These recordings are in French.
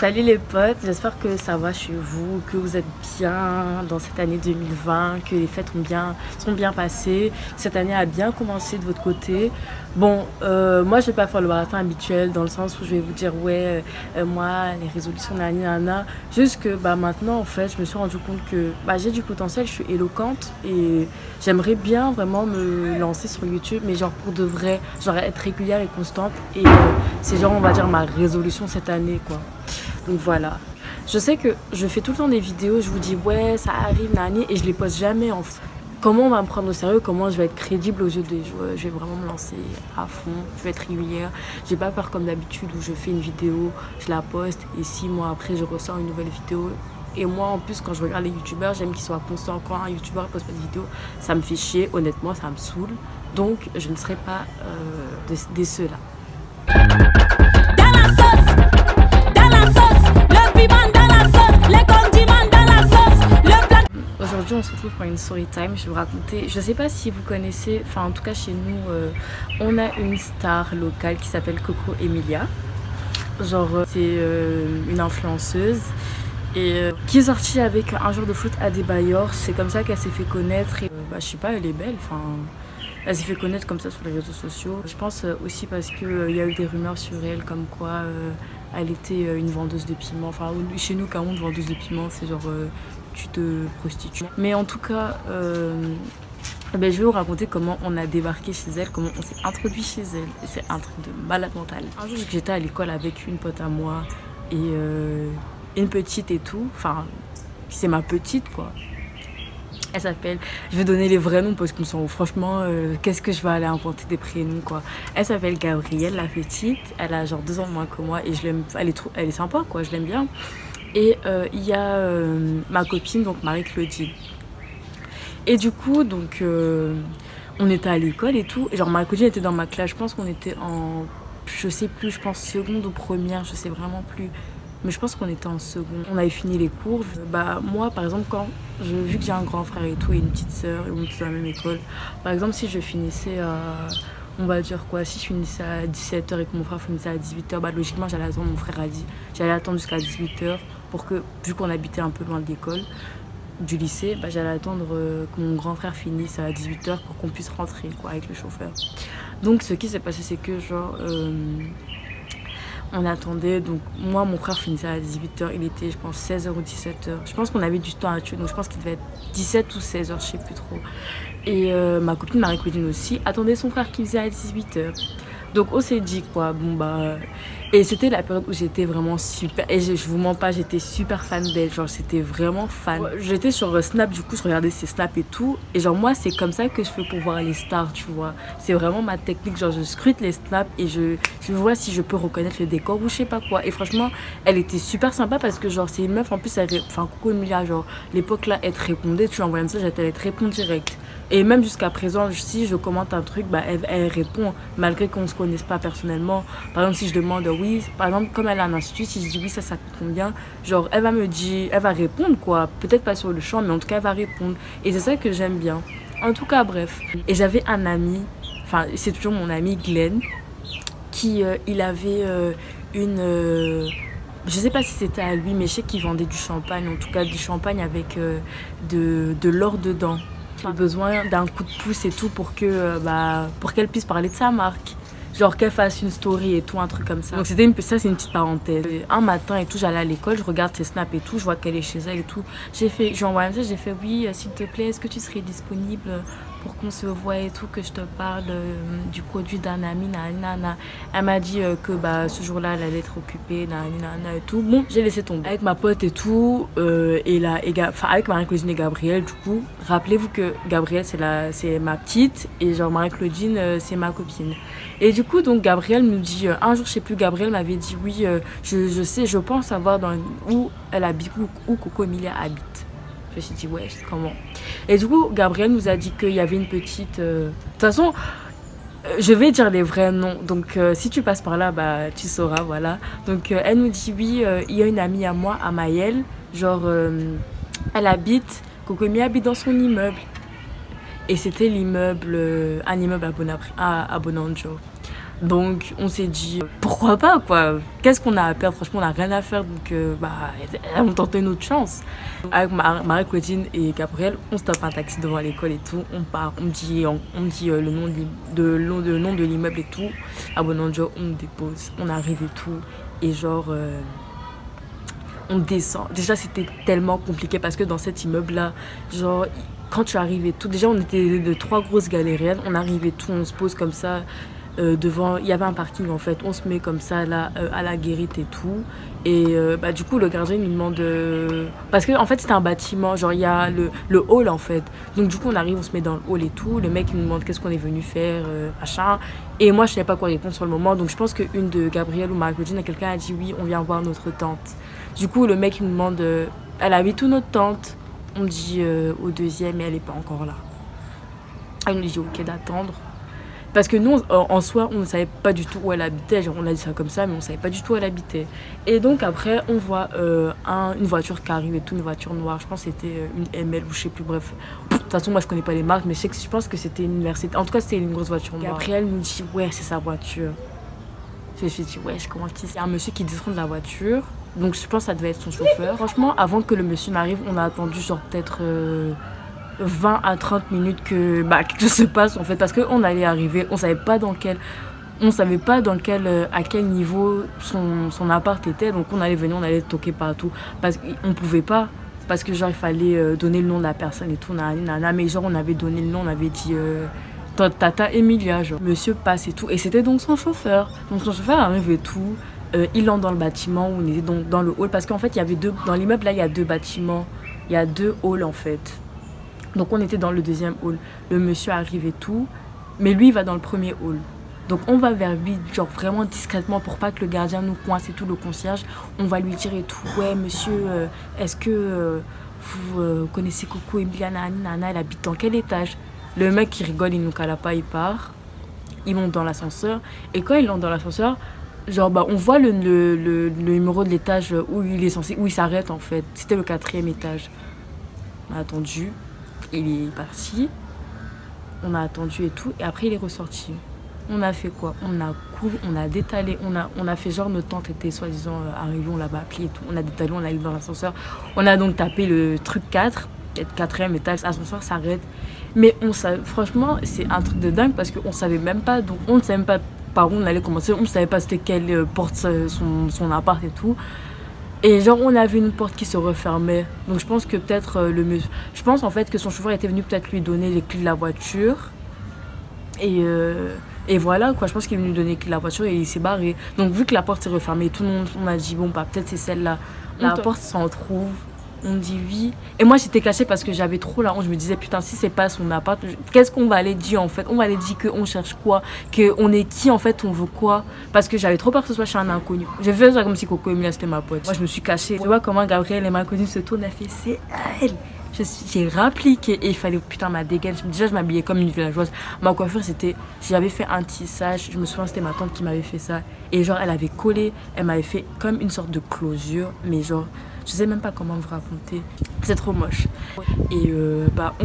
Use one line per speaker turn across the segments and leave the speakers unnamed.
Salut les potes, j'espère que ça va chez vous, que vous êtes bien dans cette année 2020, que les fêtes sont bien passées, cette année a bien commencé de votre côté. Bon, moi je vais pas faire le marathon habituel dans le sens où je vais vous dire ouais, moi les résolutions nana, juste que maintenant en fait je me suis rendu compte que j'ai du potentiel, je suis éloquente et j'aimerais bien vraiment me lancer sur YouTube, mais genre pour de vrai, genre être régulière et constante et c'est genre on va dire ma résolution cette année quoi. Donc voilà, je sais que je fais tout le temps des vidéos, je vous dis ouais ça arrive nani et je les poste jamais en fait. Comment on va me prendre au sérieux, comment je vais être crédible aux yeux des joueurs, je vais vraiment me lancer à fond, je vais être régulière. J'ai pas peur comme d'habitude où je fais une vidéo, je la poste et 6 mois après je ressors une nouvelle vidéo. Et moi en plus quand je regarde les youtubeurs, j'aime qu'ils soient constants. Quand un youtubeur poste pas de vidéo, ça me fait chier, honnêtement ça me saoule. Donc je ne serai pas de ceux-là. Aujourd'hui on se retrouve pour une story time, je vais vous raconter, je sais pas si vous connaissez, enfin en tout cas chez nous on a une star locale qui s'appelle Coco Emilia. Genre c'est une influenceuse et qui est sortie avec un joueur de foot à des bailleurs, c'est comme ça qu'elle s'est fait connaître et je sais pas, elle est belle, enfin elle s'est fait connaître comme ça sur les réseaux sociaux. Je pense aussi parce qu'il y a eu des rumeurs sur elle comme quoi elle était une vendeuse de piment. Enfin, chez nous, quand on vendeuse de piment, c'est genre tu te prostitues. Mais en tout cas, je vais vous raconter comment on a débarqué chez elle, comment on s'est introduit chez elle. Et c'est un truc de malade mental. Un jour, j'étais à l'école avec une pote à moi et une petite et tout. Enfin, c'est ma petite quoi. Elle s'appelle, je vais donner les vrais noms parce qu'on s'en fout. Franchement, qu'est-ce que je vais aller inventer des prénoms quoi. Elle s'appelle Gabrielle, la petite. Elle a genre 2 ans de moins que moi et je l'aime. Elle est sympa quoi, je l'aime bien. Et il y a ma copine, donc Marie-Claudine. Et du coup, donc, on était à l'école et tout. Et genre Marie-Claudine était dans ma classe. Je pense qu'on était en, je sais plus, je pense seconde ou première, je sais vraiment plus. Mais je pense qu'on était en seconde. On avait fini les cours. Moi, par exemple, vu que j'ai un grand frère et tout et une petite sœur et on était dans la même école, par exemple, si je finissais à, on va dire quoi, si je finissais à 17h et que mon frère finissait à 18h, logiquement, j'allais attendre, mon frère a dit, j'allais attendre jusqu'à 18h pour que, vu qu'on habitait un peu loin de l'école, du lycée, j'allais attendre que mon grand frère finisse à 18h pour qu'on puisse rentrer quoi, avec le chauffeur. Donc, ce qui s'est passé, c'est que genre... on attendait, donc moi mon frère finissait à 18h, il était je pense 16h ou 17h. Je pense qu'on avait du temps à tuer, donc je pense qu'il devait être 17 ou 16h, je sais plus trop. Et ma copine Marie-Claudine aussi attendait son frère qui faisait à 18h. Donc on s'est dit quoi, et c'était la période où j'étais vraiment super, et je vous mens pas, j'étais super fan d'elle, genre j'étais vraiment fan. J'étais sur Snap, du coup je regardais ses snaps et tout, et genre moi c'est comme ça que je fais pour voir les stars, tu vois. C'est vraiment ma technique, genre je scrute les snaps et je vois si je peux reconnaître le décor ou je sais pas quoi. Et franchement, elle était super sympa parce que genre c'est une meuf, en plus enfin Coco Emilia, genre l'époque là, elle te répondait, tu lui envoyais un message, elle te répond direct. Et même jusqu'à présent, si je commente un truc, elle répond, malgré qu'on ne se connaisse pas personnellement. Par exemple, si je demande oui, par exemple, comme elle a un institut, si je dis oui, ça coûte combien, genre elle va me dire, elle va répondre quoi. Peut-être pas sur le champ, mais en tout cas, elle va répondre. Et c'est ça que j'aime bien. En tout cas, bref. Et j'avais un ami, enfin, c'est toujours mon ami Glenn, qui, il avait une... je sais pas si c'était à lui, mais je sais qu'il vendait du champagne, en tout cas du champagne avec de l'or dedans. J'ai besoin d'un coup de pouce et tout pour que pour qu'elle puisse parler de sa marque, genre qu'elle fasse une story et tout, un truc comme ça. Donc c'était ça, c'est une petite parenthèse. Un matin et tout, j'allais à l'école, je regarde ses snaps et tout, je vois qu'elle est chez elle et tout. J'ai envoyé un message, j'ai fait oui, s'il te plaît, est-ce que tu serais disponible pour qu'on se voit et tout, que je te parle du produit d'un ami, nanana. Elle m'a dit que ce jour-là, elle allait être occupée, nanana et tout. Bon, j'ai laissé tomber. Avec ma pote et tout, avec Marie-Claudine et Gabrielle, du coup, rappelez-vous que Gabrielle, c'est ma petite, et genre Marie-Claudine, c'est ma copine. Et du coup, donc Gabrielle me dit, un jour, je sais plus, Gabrielle m'avait dit, oui, je pense savoir où elle habite, où Coco Emilia habite. Je me suis dit, ouais, comment? Et du coup, Gabrielle nous a dit qu'il y avait une petite... De toute façon, je vais dire les vrais noms. Donc, si tu passes par là, tu sauras, voilà. Donc, elle nous dit, oui, il y a une amie à moi, à Maëlle. Genre, elle habite... Coco Emilia habite dans son immeuble. Et c'était l'immeuble... un immeuble à Bonanjo. Donc on s'est dit pourquoi pas quoi, qu'est-ce qu'on a à perdre, franchement on n'a rien à faire, donc on tentait notre chance. Avec Marie-Claudine et Gabriel, on se tape un taxi devant l'école et tout, on part, on dit le nom de l'immeuble et tout, à Bonanjo on nous dépose, on arrive et tout, et genre on descend. Déjà c'était tellement compliqué parce que dans cet immeuble là, genre quand tu arrives et tout, déjà on était de 3 grosses galériennes, on arrive et tout, on se pose comme ça devant, il y avait un parking en fait, on se met comme ça là à la guérite et tout, et du coup le gardien nous demande parce que en fait c'était un bâtiment, genre il y a le hall en fait, donc du coup on arrive, on se met dans le hall et tout, le mec il nous demande qu'est-ce qu'on est venu faire, machin, et moi je savais pas quoi répondre sur le moment, donc je pense qu'une de Gabrielle ou Marie-Claudine, quelqu'un a dit oui on vient voir notre tante. Du coup le mec il nous demande elle habite où notre tante, on dit au deuxième et elle est pas encore là. Elle nous dit ok d'attendre. Parce que nous, en soi, on ne savait pas du tout où elle habitait. Genre, on a dit ça comme ça, mais on ne savait pas du tout où elle habitait. Et donc, après, on voit une voiture qui arrive et tout, une voiture noire. Je pense que c'était une ML ou je sais plus, bref. De toute façon, moi, je connais pas les marques, mais je pense que c'était une Mercedes. En tout cas, c'était une grosse voiture noire. Et après, elle nous dit, ouais, c'est sa voiture. Je me suis dit, ouais, comment qui c'est un monsieur qui descend de la voiture. Donc, je pense que ça devait être son chauffeur. Franchement, avant que le monsieur n'arrive, on a attendu, genre, peut-être 20 à 30 minutes que quelque chose se passe en fait, parce qu'on allait arriver, on savait pas à quel niveau son appart était, donc on allait venir, on allait toquer partout parce qu'on pouvait pas, parce que genre il fallait donner le nom de la personne et tout, mais genre on avait donné le nom, on avait dit Tata Emilia, genre monsieur passe et tout, et c'était donc son chauffeur. Donc son chauffeur arrive et tout, il entre dans le bâtiment où on était, donc dans le hall, parce qu'en fait il y avait dans l'immeuble là il y a 2 bâtiments, il y a 2 halls en fait. Donc on était dans le deuxième hall, le monsieur arrive et tout, mais lui il va dans le premier hall. Donc on va vers lui, genre vraiment discrètement pour pas que le gardien nous coince et tout, le concierge. On va lui dire et tout, ouais monsieur, est-ce que vous connaissez Coco Emilia Nana, elle habite dans quel étage? Le mec qui rigole, il nous cala pas, il part. Il monte dans l'ascenseur, et quand il entre dans l'ascenseur, genre on voit le numéro de l'étage où il s'arrête en fait. C'était le 4e étage. On a attendu. Il est parti, on a attendu et tout, et après il est ressorti. On a fait quoi? On a couru, on a détalé, on a fait genre notre tante était soi-disant arrivée, on l'avait appelé et tout. On a détalé, on est allé dans l'ascenseur. On a donc tapé le truc 4e étage, l'ascenseur s'arrête. Mais franchement, c'est un truc de dingue parce qu'on savait même pas, donc on ne savait même pas par où on allait commencer, on ne savait pas c'était quelle porte son appart et tout. Et genre on avait une porte qui se refermait, donc je pense que peut-être je pense en fait que son chauffeur était venu peut-être lui donner les clés de la voiture, et voilà quoi, je pense qu'il est venu donner les clés de la voiture et il s'est barré. Donc vu que la porte s'est refermée, tout le monde, on a dit bon peut-être c'est celle-là, la porte s'en trouve, on dit oui, et moi j'étais cachée parce que j'avais trop la honte, je me disais putain si c'est pas son appart, qu'est-ce qu'on va aller dire en fait, on va aller dire qu'on cherche quoi, qu'on est qui en fait, on veut quoi, parce que j'avais trop peur que ce soit chez un inconnu. J'ai fait ça comme si Coco Emilia c'était ma pote. Moi je me suis cachée, tu vois comment Gabriel et Marie-Claudine se tournent, elle fait c'est elle. J'ai rappliqué et il fallait putain ma dégaine. Déjà je m'habillais comme une villageoise. Ma coiffure c'était, j'avais fait un tissage, je me souviens c'était ma tante qui m'avait fait ça, et genre elle avait collé, elle m'avait fait comme une sorte de closure, mais genre je sais même pas comment vous raconter, c'est trop moche. Et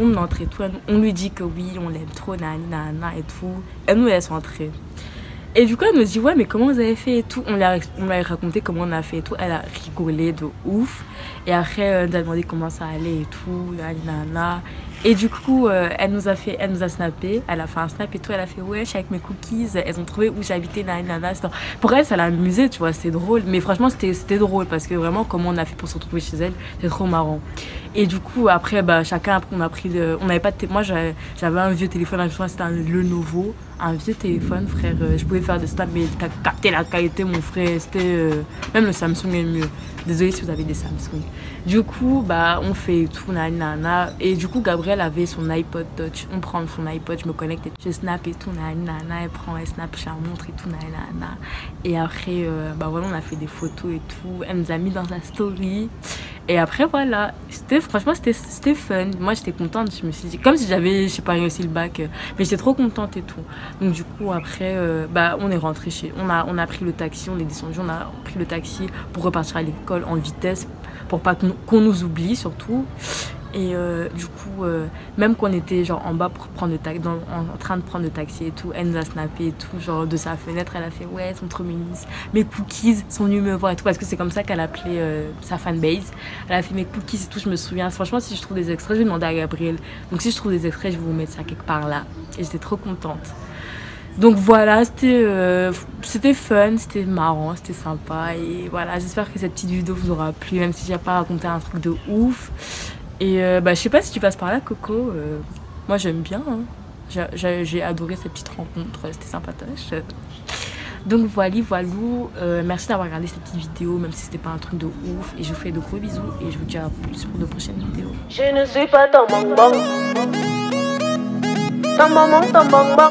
on entre et tout, on lui dit que oui on l'aime trop, nana et tout, elle nous laisse entrer. Et du coup elle nous dit ouais mais comment vous avez fait et tout, on lui a raconté comment on a fait et tout, elle a rigolé de ouf. Et après elle nous a demandé comment ça allait et tout, nana. Et du coup elle nous a snappé, elle a fait un snap et tout, elle a fait ouais je suis avec mes cookies, elles ont trouvé où j'habitais, nana. Pour elle ça l'a amusé, tu vois, c'était drôle, mais franchement c'était drôle parce que vraiment comment on a fait pour se retrouver chez elle, c'est trop marrant. Et du coup après chacun on a pris on n'avait pas de moi j'avais un vieux téléphone, c'était un Lenovo, un vieux téléphone frère, je pouvais faire des snaps mais capter la qualité mon frère, c'était même le Samsung est mieux, désolé si vous avez des Samsung. Du coup on fait tout nana, et du coup Gabrielle avait son iPod Touch, on prend son iPod, je me connecte et je snap et tout nana, elle snap, je la montre et tout nana. Et après voilà on a fait des photos et tout, elle nous a mis dans sa story. Et après voilà, franchement c'était fun, moi j'étais contente, je me suis dit comme si j'avais je sais pas réussi le bac, mais j'étais trop contente et tout. Donc du coup après on est rentré on a pris le taxi, on est descendu, on a pris le taxi pour repartir à l'école en vitesse pour pas qu'on nous oublie surtout. Et du coup, même qu'on était genre en bas pour prendre en train de prendre le taxi et tout, elle nous a snappé et tout, genre de sa fenêtre, elle a fait ouais, elles sont trop mignonnes, mes cookies sont venus me voir et tout, parce que c'est comme ça qu'elle appelait sa fanbase. Elle a fait mes cookies et tout, je me souviens. Franchement, si je trouve des extraits, je vais demander à Gabriel. Donc si je trouve des extraits, je vais vous mettre ça quelque part là. Et j'étais trop contente. Donc voilà, c'était fun, c'était marrant, c'était sympa. Et voilà, j'espère que cette petite vidéo vous aura plu, même si j'ai pas raconté un truc de ouf. Et je sais pas si tu passes par là, Coco. Moi, j'aime bien. Hein. J'ai adoré cette petite rencontre. C'était sympatoche. Donc voilà. Merci d'avoir regardé cette petite vidéo, même si c'était pas un truc de ouf. Et je vous fais de gros bisous. Et je vous dis à plus pour de prochaines vidéos.
Je ne suis pas ton bonbon. Ton maman, ton bonbon.